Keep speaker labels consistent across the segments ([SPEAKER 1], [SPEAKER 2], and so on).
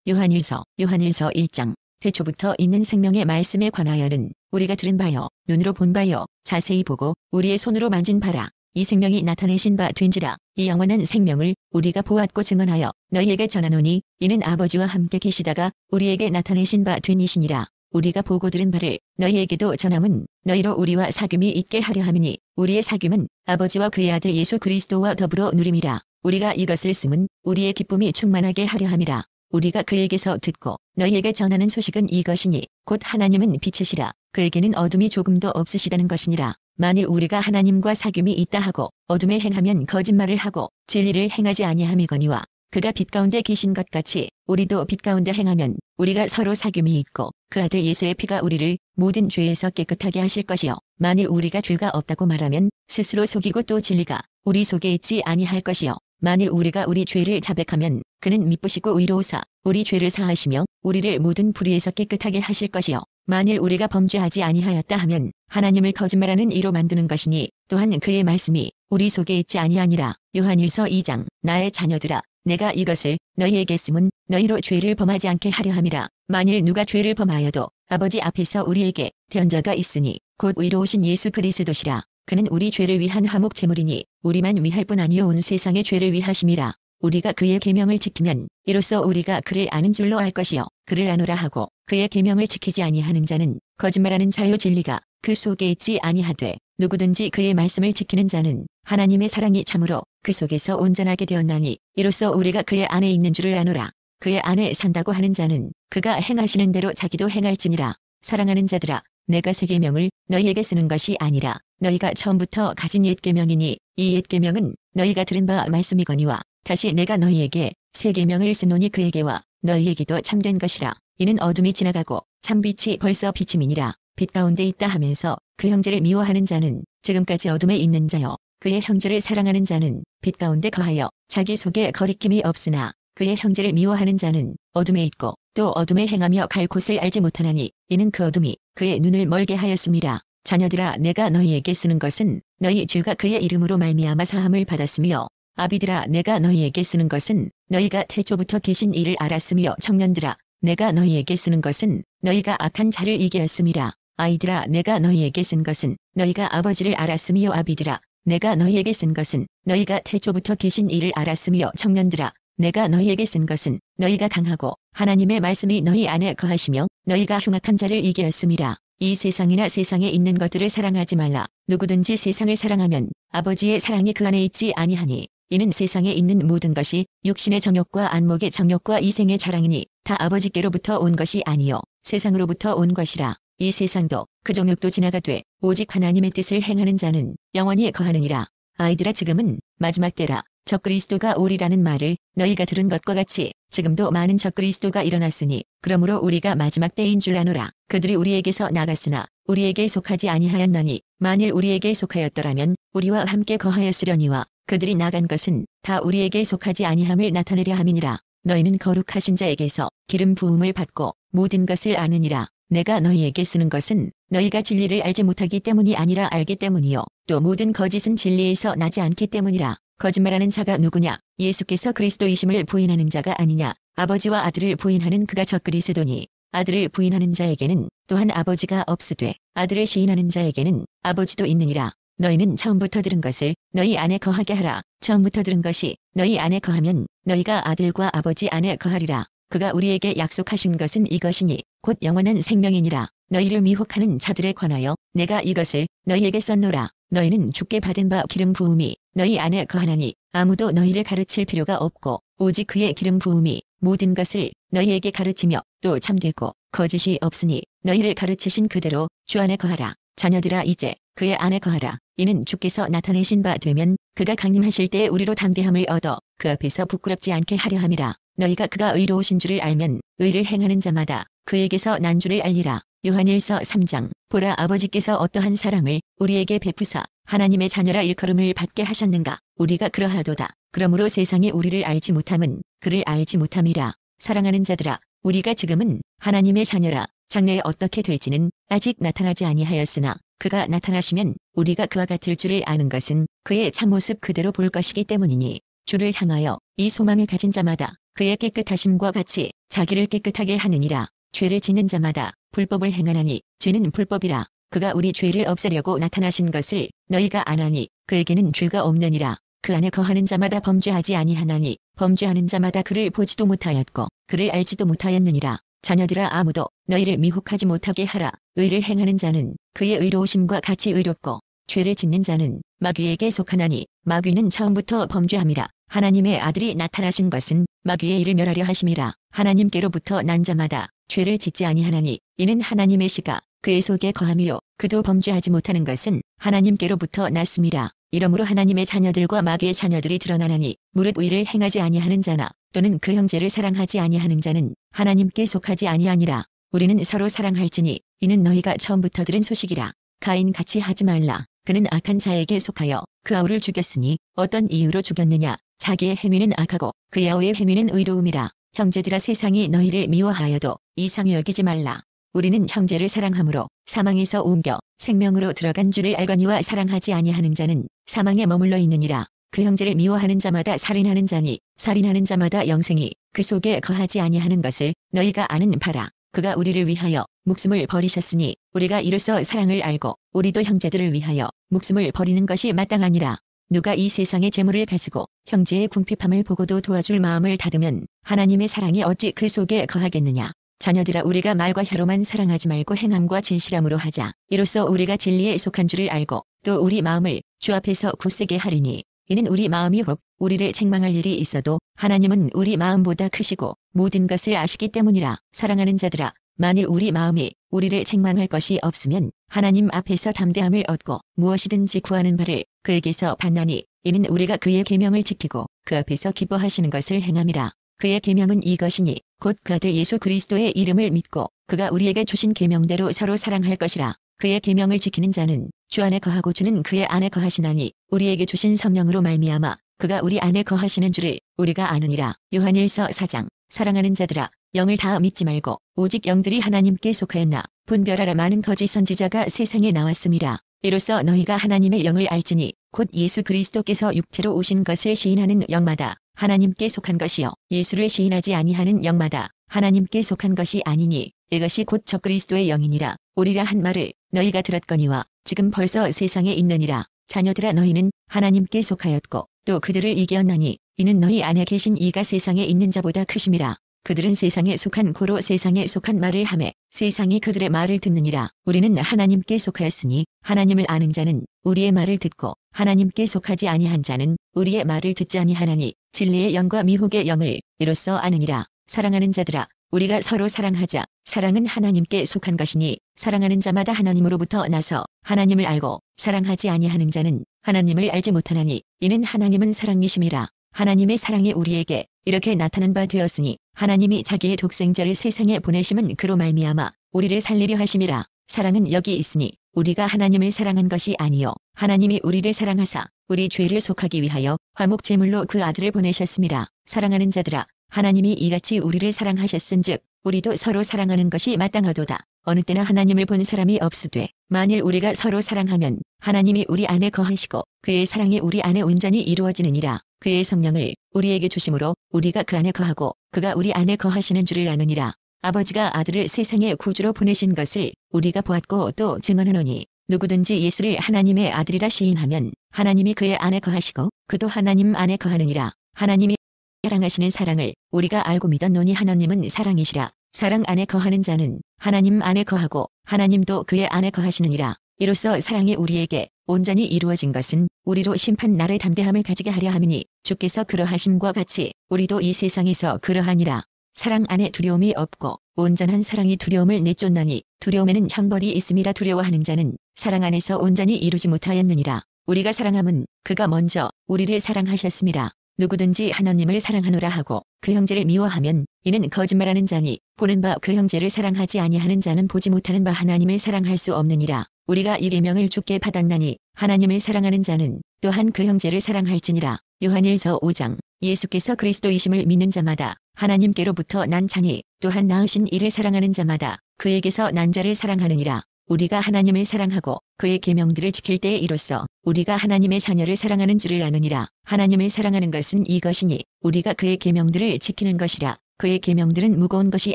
[SPEAKER 1] 요한일서 1장. 태초부터 있는 생명의 말씀에 관하여는 우리가 들은 바요, 눈으로 본 바요, 자세히 보고 우리의 손으로 만진 바라. 이 생명이 나타내신 바 된지라. 이 영원한 생명을 우리가 보았고 증언하여 너희에게 전하노니 이는 아버지와 함께 계시다가 우리에게 나타내신 바 된이시니라. 우리가 보고 들은 바를 너희에게도 전함은 너희로 우리와 사귐이 있게 하려 함이니 우리의 사귐은 아버지와 그의 아들 예수 그리스도와 더불어 누림이라. 우리가 이것을 쓰면 우리의 기쁨이 충만하게 하려 함이라. 우리가 그에게서 듣고 너희에게 전하는 소식은 이것이니 곧 하나님은 빛이시라. 그에게는 어둠이 조금도 없으시다는 것이니라. 만일 우리가 하나님과 사귐이 있다 하고 어둠에 행하면 거짓말을 하고 진리를 행하지 아니함이거니와 그가 빛 가운데 계신 것 같이 우리도 빛 가운데 행하면 우리가 서로 사귐이 있고 그 아들 예수의 피가 우리를 모든 죄에서 깨끗하게 하실 것이요 만일 우리가 죄가 없다고 말하면 스스로 속이고 또 진리가 우리 속에 있지 아니할 것이요 만일 우리가 우리 죄를 자백하면 그는 미쁘시고 의로우사 우리 죄를 사하시며 우리를 모든 불의에서 깨끗하게 하실 것이요 만일 우리가 범죄하지 아니하였다 하면 하나님을 거짓말하는 이로 만드는 것이니 또한 그의 말씀이 우리 속에 있지 아니하니라. 요한일서 2장. 나의 자녀들아 내가 이것을 너희에게 쓰면 너희로 죄를 범하지 않게 하려 함이라. 만일 누가 죄를 범하여도 아버지 앞에서 우리에게 대언자가 있으니 곧 의로우신 예수 그리스도시라. 그는 우리 죄를 위한 화목 제물이니 우리만 위할 뿐 아니요 온 세상의 죄를 위하심이라. 우리가 그의 계명을 지키면 이로써 우리가 그를 아는 줄로 알 것이요 그를 아노라 하고 그의 계명을 지키지 아니하는 자는 거짓말하는 자요 진리가 그 속에 있지 아니하되 누구든지 그의 말씀을 지키는 자는 하나님의 사랑이 참으로 그 속에서 온전하게 되었나니 이로써 우리가 그의 안에 있는 줄을 아노라. 그의 안에 산다고 하는 자는 그가 행하시는 대로 자기도 행할지니라. 사랑하는 자들아 내가 새 계명을 너희에게 쓰는 것이 아니라 너희가 처음부터 가진 옛 계명이니 이 옛 계명은 너희가 들은 바 말씀이거니와 다시 내가 너희에게 새 계명을 쓰노니 그에게와 너희에게도 참된 것이라. 이는 어둠이 지나가고 참빛이 벌써 비침이니라. 빛 가운데 있다 하면서 그 형제를 미워하는 자는 지금까지 어둠에 있는 자요 그의 형제를 사랑하는 자는 빛 가운데 거하여 자기 속에 거리낌이 없으나 그의 형제를 미워하는 자는 어둠에 있고 또 어둠에 행하며 갈 곳을 알지 못하나니 이는 그 어둠이 그의 눈을 멀게 하였음이라. 자녀들아 내가 너희에게 쓰는 것은 너희 죄가 그의 이름으로 말미암아 사함을 받았으며 아비들아 내가 너희에게 쓰는 것은 너희가 태초부터 계신 이를 알았으며 청년들아 내가 너희에게 쓰는 것은 너희가 악한 자를 이기었음이라. 아이들아 내가 너희에게 쓴 것은 너희가 아버지를 알았으며 아비들아 내가 너희에게 쓴 것은 너희가 태초부터 계신 이를 알았으며 청년들아 내가 너희에게 쓴 것은 너희가 강하고 하나님의 말씀이 너희 안에 거하시며 너희가 흉악한 자를 이기었음이라. 이 세상이나 세상에 있는 것들을 사랑하지 말라. 누구든지 세상을 사랑하면 아버지의 사랑이 그 안에 있지 아니하니 이는 세상에 있는 모든 것이 육신의 정욕과 안목의 정욕과 이생의 자랑이니 다 아버지께로부터 온 것이 아니요 세상으로부터 온 것이라. 이 세상도 그 정욕도 지나가되 오직 하나님의 뜻을 행하는 자는 영원히 거하느니라. 아이들아 지금은 마지막 때라. 적그리스도가 오리라는 말을 너희가 들은 것과 같이 지금도 많은 적그리스도가 일어났으니 그러므로 우리가 마지막 때인 줄 아노라. 그들이 우리에게서 나갔으나 우리에게 속하지 아니하였나니 만일 우리에게 속하였더라면 우리와 함께 거하였으려니와 그들이 나간 것은 다 우리에게 속하지 아니함을 나타내려 함이니라. 너희는 거룩하신 자에게서 기름 부음을 받고 모든 것을 아느니라. 내가 너희에게 쓰는 것은 너희가 진리를 알지 못하기 때문이 아니라 알기 때문이요 또 모든 거짓은 진리에서 나지 않기 때문이라. 거짓말하는 자가 누구냐? 예수께서 그리스도이심을 부인하는 자가 아니냐? 아버지와 아들을 부인하는 그가 적그리스도니 아들을 부인하는 자에게는 또한 아버지가 없으되 아들을 시인하는 자에게는 아버지도 있느니라. 너희는 처음부터 들은 것을 너희 안에 거하게 하라. 처음부터 들은 것이 너희 안에 거하면 너희가 아들과 아버지 안에 거하리라. 그가 우리에게 약속하신 것은 이것이니 곧 영원한 생명이니라. 너희를 미혹하는 자들에 관하여 내가 이것을 너희에게 썼노라. 너희는 주께 받은 바 기름 부음이 너희 안에 거하나니 아무도 너희를 가르칠 필요가 없고 오직 그의 기름 부음이 모든 것을 너희에게 가르치며 또 참되고 거짓이 없으니 너희를 가르치신 그대로 주 안에 거하라. 자녀들아 이제 그의 안에 거하라. 이는 주께서 나타내신 바 되면 그가 강림하실 때에 우리로 담대함을 얻어 그 앞에서 부끄럽지 않게 하려 함이라. 너희가 그가 의로우신 줄을 알면 의를 행하는 자마다 그에게서 난 줄을 알리라. 요한일서 3장. 보라 아버지께서 어떠한 사랑을 우리에게 베푸사 하나님의 자녀라 일컬음을 받게 하셨는가. 우리가 그러하도다. 그러므로 세상이 우리를 알지 못함은 그를 알지 못함이라. 사랑하는 자들아 우리가 지금은 하나님의 자녀라. 장래에 어떻게 될지는 아직 나타나지 아니하였으나 그가 나타나시면 우리가 그와 같을 줄을 아는 것은 그의 참모습 그대로 볼 것이기 때문이니 주를 향하여 이 소망을 가진 자마다 그의 깨끗하심과 같이 자기를 깨끗하게 하느니라. 죄를 짓는 자마다 불법을 행하나니 죄는 불법이라. 그가 우리 죄를 없애려고 나타나신 것을 너희가 아나니 그에게는 죄가 없느니라. 그 안에 거하는 자마다 범죄하지 아니하나니 범죄하는 자마다 그를 보지도 못하였고 그를 알지도 못하였느니라. 자녀들아, 아무도 너희를 미혹하지 못하게 하라. 의를 행하는 자는 그의 의로우심과 같이 의롭고 죄를 짓는 자는 마귀에게 속하나니 마귀는 처음부터 범죄함이라. 하나님의 아들이 나타나신 것은 마귀의 일을 멸하려 하심이라. 하나님께로부터 난 자마다 죄를 짓지 아니하나니 이는 하나님의 씨가 그의 속에 거함이요 그도 범죄하지 못하는 것은 하나님께로부터 났음이라. 이러므로 하나님의 자녀들과 마귀의 자녀들이 드러나나니 무릇 의를 행하지 아니하는 자나 또는 그 형제를 사랑하지 아니하는 자는 하나님께 속하지 아니하니라. 우리는 서로 사랑할지니 이는 너희가 처음부터 들은 소식이라. 가인 같이 하지 말라. 그는 악한 자에게 속하여 그 아우를 죽였으니 어떤 이유로 죽였느냐. 자기의 행위는 악하고 그의 아우의 행위는 의로움이라. 형제들아, 세상이 너희를 미워하여도 이상히 여기지 말라. 우리는 형제를 사랑함으로 사망에서 옮겨 생명으로 들어간 줄을 알거니와 사랑하지 아니하는 자는 사망에 머물러 있느니라. 그 형제를 미워하는 자마다 살인하는 자니 살인하는 자마다 영생이 그 속에 거하지 아니하는 것을 너희가 아는 바라. 그가 우리를 위하여 목숨을 버리셨으니 우리가 이로써 사랑을 알고 우리도 형제들을 위하여 목숨을 버리는 것이 마땅하니라. 누가 이 세상의 재물을 가지고 형제의 궁핍함을 보고도 도와줄 마음을 닫으면 하나님의 사랑이 어찌 그 속에 거하겠느냐. 자녀들아, 우리가 말과 혀로만 사랑하지 말고 행함과 진실함으로 하자. 이로써 우리가 진리에 속한 줄을 알고 또 우리 마음을 주 앞에서 굳세게 하리니 이는 우리 마음이 혹 우리를 책망할 일이 있어도 하나님은 우리 마음보다 크시고 모든 것을 아시기 때문이라. 사랑하는 자들아, 만일 우리 마음이 우리를 책망할 것이 없으면 하나님 앞에서 담대함을 얻고 무엇이든지 구하는 바를 그에게서 받나니 이는 우리가 그의 계명을 지키고 그 앞에서 기뻐하시는 것을 행함이라. 그의 계명은 이것이니 곧 그 아들 예수 그리스도의 이름을 믿고 그가 우리에게 주신 계명대로 서로 사랑할 것이라. 그의 계명을 지키는 자는 주 안에 거하고 주는 그의 안에 거하시나니 우리에게 주신 성령으로 말미암아 그가 우리 안에 거하시는 줄을 우리가 아느니라. 요한일서 4장. 사랑하는 자들아, 영을 다 믿지 말고 오직 영들이 하나님께 속하였나 분별하라. 많은 거짓 선지자가 세상에 나왔음이라. 이로써 너희가 하나님의 영을 알지니 곧 예수 그리스도께서 육체로 오신 것을 시인하는 영마다 하나님께 속한 것이요 예수를 시인하지 아니하는 영마다 하나님께 속한 것이 아니니 이것이 곧 적그리스도의 영이니라. 우리가 한 말을 너희가 들었거니와 지금 벌써 세상에 있느니라. 자녀들아, 너희는 하나님께 속하였고 또 그들을 이겼나니 이는 너희 안에 계신 이가 세상에 있는 자보다 크심이라. 그들은 세상에 속한 고로 세상에 속한 말을 하매 세상이 그들의 말을 듣느니라. 우리는 하나님께 속하였으니 하나님을 아는 자는 우리의 말을 듣고 하나님께 속하지 아니한 자는 우리의 말을 듣지 아니하나니 진리의 영과 미혹의 영을 이로써 아느니라. 사랑하는 자들아, 우리가 서로 사랑하자. 사랑은 하나님께 속한 것이니 사랑하는 자마다 하나님으로부터 나서 하나님을 알고 사랑하지 아니하는 자는 하나님을 알지 못하나니 이는 하나님은 사랑이심이라. 하나님의 사랑이 우리에게 이렇게 나타난 바 되었으니 하나님이 자기의 독생자를 세상에 보내심은 그로 말미암아 우리를 살리려 하심이라. 사랑은 여기 있으니 우리가 하나님을 사랑한 것이 아니요 하나님이 우리를 사랑하사 우리 죄를 속하기 위하여 화목 제물로 그 아들을 보내셨음이라. 사랑하는 자들아, 하나님이 이같이 우리를 사랑하셨은즉 우리도 서로 사랑하는 것이 마땅하도다. 어느 때나 하나님을 본 사람이 없으되 만일 우리가 서로 사랑하면 하나님이 우리 안에 거하시고 그의 사랑이 우리 안에 온전히 이루어지느니라. 그의 성령을 우리에게 주심으로 우리가 그 안에 거하고 그가 우리 안에 거하시는 줄을 아느니라. 아버지가 아들을 세상에 구주로 보내신 것을 우리가 보았고 또 증언하노니 누구든지 예수를 하나님의 아들이라 시인하면 하나님이 그의 안에 거하시고 그도 하나님 안에 거하느니라. 하나님이 사랑하시는 사랑을 우리가 알고 믿었노니 하나님은 사랑이시라. 사랑 안에 거하는 자는 하나님 안에 거하고 하나님도 그의 안에 거하시느니라. 이로써 사랑이 우리에게 온전히 이루어진 것은 우리로 심판 날의 담대함을 가지게 하려 함이니 주께서 그러하심과 같이 우리도 이 세상에서 그러하니라. 사랑 안에 두려움이 없고 온전한 사랑이 두려움을 내쫓나니 두려움에는 형벌이 있음이라. 두려워하는 자는 사랑 안에서 온전히 이루지 못하였느니라. 우리가 사랑함은 그가 먼저 우리를 사랑하셨음이라. 누구든지 하나님을 사랑하노라 하고 그 형제를 미워하면 이는 거짓말하는 자니 보는 바 그 형제를 사랑하지 아니하는 자는 보지 못하는 바 하나님을 사랑할 수 없느니라. 우리가 이 계명을 주께 받았나니 하나님을 사랑하는 자는 또한 그 형제를 사랑할지니라. 요한일서 5장. 예수께서 그리스도이심을 믿는 자마다 하나님께로부터 난 자니 또한 낳으신 이를 사랑하는 자마다 그에게서 난 자를 사랑하느니라. 우리가 하나님을 사랑하고 그의 계명들을 지킬 때에 이로써 우리가 하나님의 자녀를 사랑하는 줄을 아느니라. 하나님을 사랑하는 것은 이것이니 우리가 그의 계명들을 지키는 것이라. 그의 계명들은 무거운 것이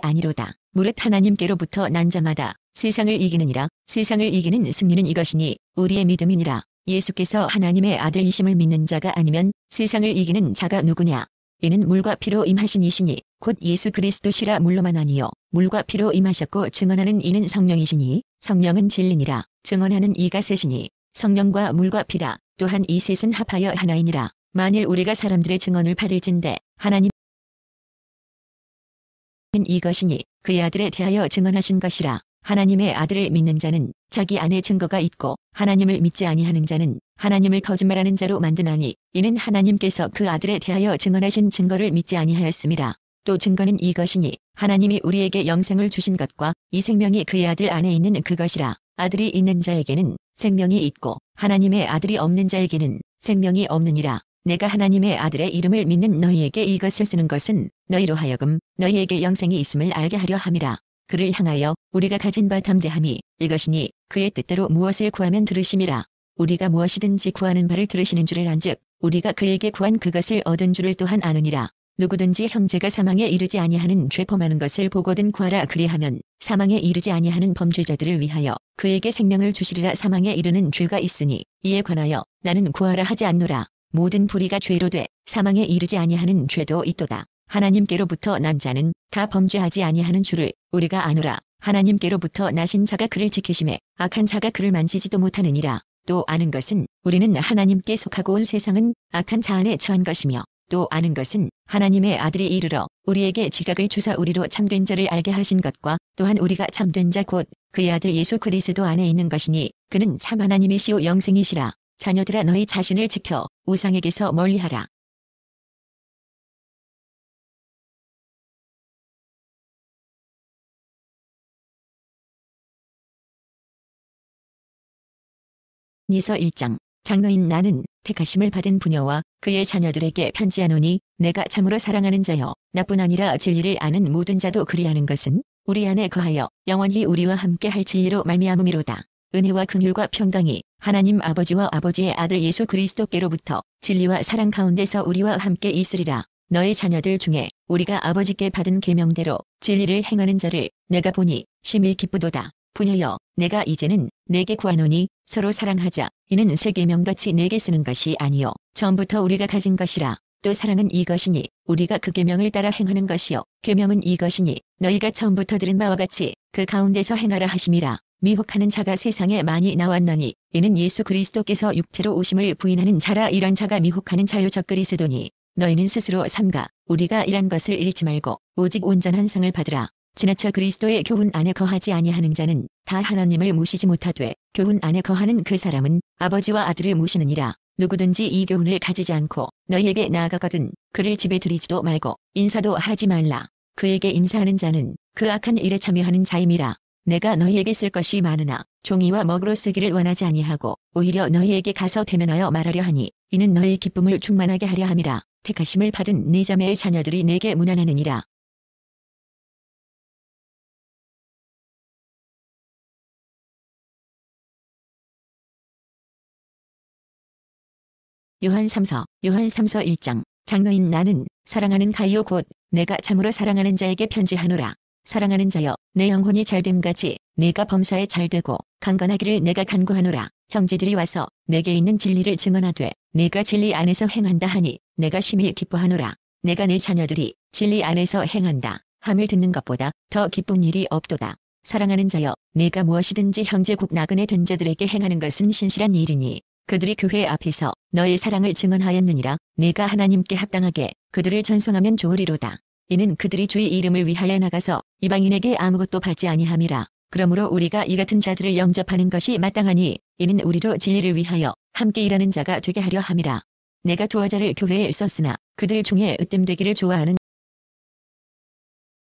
[SPEAKER 1] 아니로다. 무릇 하나님께로부터 난 자마다 세상을 이기느니라. 세상을 이기는 승리는 이것이니 우리의 믿음이니라. 예수께서 하나님의 아들이심을 믿는 자가 아니면 세상을 이기는 자가 누구냐? 이는 물과 피로 임하신 이시니 곧 예수 그리스도시라. 물로만 아니요 물과 피로 임하셨고 증언하는 이는 성령이시니 성령은 진리니라. 증언하는 이가 셋이니 성령과 물과 피라. 또한 이 셋은 합하여 하나이니라. 만일 우리가 사람들의 증언을 받을진대 하나님은 이것이니 그의 아들에 대하여 증언하신 것이라. 하나님의 아들을 믿는 자는 자기 안에 증거가 있고 하나님을 믿지 아니하는 자는 하나님을 거짓말하는 자로 만드나니 이는 하나님께서 그 아들에 대하여 증언하신 증거를 믿지 아니하였음이라. 또 증거는 이것이니 하나님이 우리에게 영생을 주신 것과 이 생명이 그의 아들 안에 있는 그것이라. 아들이 있는 자에게는 생명이 있고 하나님의 아들이 없는 자에게는 생명이 없느니라. 내가 하나님의 아들의 이름을 믿는 너희에게 이것을 쓰는 것은 너희로 하여금 너희에게 영생이 있음을 알게 하려 함이라. 그를 향하여 우리가 가진 바 담대함이 이것이니 그의 뜻대로 무엇을 구하면 들으심이라. 우리가 무엇이든지 구하는 바를 들으시는 줄을 안즉 우리가 그에게 구한 그것을 얻은 줄을 또한 아느니라. 누구든지 형제가 사망에 이르지 아니하는 죄 범하는 것을 보거든 구하라. 그리하면 사망에 이르지 아니하는 범죄자들을 위하여 그에게 생명을 주시리라. 사망에 이르는 죄가 있으니 이에 관하여 나는 구하라 하지 않노라. 모든 불의가 죄로 돼 사망에 이르지 아니하는 죄도 있도다. 하나님께로부터 난 자는 다 범죄하지 아니하는 줄을 우리가 아노라. 하나님께로부터 나신 자가 그를 지키심에 악한 자가 그를 만지지도 못하느니라. 또 아는 것은 우리는 하나님께 속하고 온 세상은 악한 자 안에 처한 것이며 또 아는 것은 하나님의 아들이 이르러 우리에게 지각을 주사 우리로 참된 자를 알게 하신 것과 또한 우리가 참된 자 곧 그의 아들 예수 그리스도 안에 있는 것이니 그는 참 하나님이시오 영생이시라. 자녀들아 너희 자신을 지켜 우상에게서 멀리하라. 니서 1장. 장로인 나는 택하심을 받은 부녀와 그의 자녀들에게 편지하노니 내가 참으로 사랑하는 자여 나뿐 아니라 진리를 아는 모든 자도 그리하는 것은 우리 안에 거하여 영원히 우리와 함께 할 진리로 말미암음이로다. 은혜와 긍휼과 평강이 하나님 아버지와 아버지의 아들 예수 그리스도께로부터 진리와 사랑 가운데서 우리와 함께 있으리라. 너의 자녀들 중에 우리가 아버지께 받은 계명대로 진리를 행하는 자를 내가 보니 심히 기쁘도다. 부녀여 내가 이제는 내게 구하노니 서로 사랑하자. 이는 새 계명같이 내게 쓰는 것이 아니요 처음부터 우리가 가진 것이라. 또 사랑은 이것이니 우리가 그 계명을 따라 행하는 것이요 계명은 이것이니 너희가 처음부터 들은 바와 같이 그 가운데서 행하라 하심이라. 미혹하는 자가 세상에 많이 나왔나니 이는 예수 그리스도께서 육체로 오심을 부인하는 자라. 이런 자가 미혹하는 자요 적그리스도니 너희는 스스로 삼가 우리가 이런 것을 잃지 말고 오직 온전한 상을 받으라. 지나쳐 그리스도의 교훈 안에 거하지 아니하는 자는 다 하나님을 모시지 못하되 교훈 안에 거하는 그 사람은 아버지와 아들을 모시느니라. 누구든지 이 교훈을 가지지 않고 너희에게 나아가거든 그를 집에 들이지도 말고 인사도 하지 말라. 그에게 인사하는 자는 그 악한 일에 참여하는 자임이라. 내가 너희에게 쓸 것이 많으나 종이와 먹으로 쓰기를 원하지 아니하고 오히려 너희에게 가서 대면하여 말하려 하니 이는 너희 기쁨을 충만하게 하려 함이라. 택하심을 받은 네 자매의 자녀들이 내게 문안하느니라. 요한 3서 1장. 장로인 나는 사랑하는 가이오 곧 내가 참으로 사랑하는 자에게 편지하노라. 사랑하는 자여 내 영혼이 잘됨같이 내가 범사에 잘되고 강건하기를 내가 간구하노라. 형제들이 와서 내게 있는 진리를 증언하되 내가 진리 안에서 행한다 하니 내가 심히 기뻐하노라. 내가 내 자녀들이 진리 안에서 행한다 함을 듣는 것보다 더 기쁜 일이 없도다. 사랑하는 자여 내가 무엇이든지 형제국 나그네 된 자들에게 행하는 것은 신실한 일이니 그들이 교회 앞에서 너의 사랑을 증언하였느니라. 내가 하나님께 합당하게 그들을 전송하면 좋으리로다. 이는 그들이 주의 이름을 위하여 나가서 이방인에게 아무것도 받지 아니함이라. 그러므로 우리가 이 같은 자들을 영접하는 것이 마땅하니 이는 우리로 진리를 위하여 함께 일하는 자가 되게 하려 함이라. 내가 두어 자를 교회에 썼으나 그들 중에 으뜸되기를 좋아하는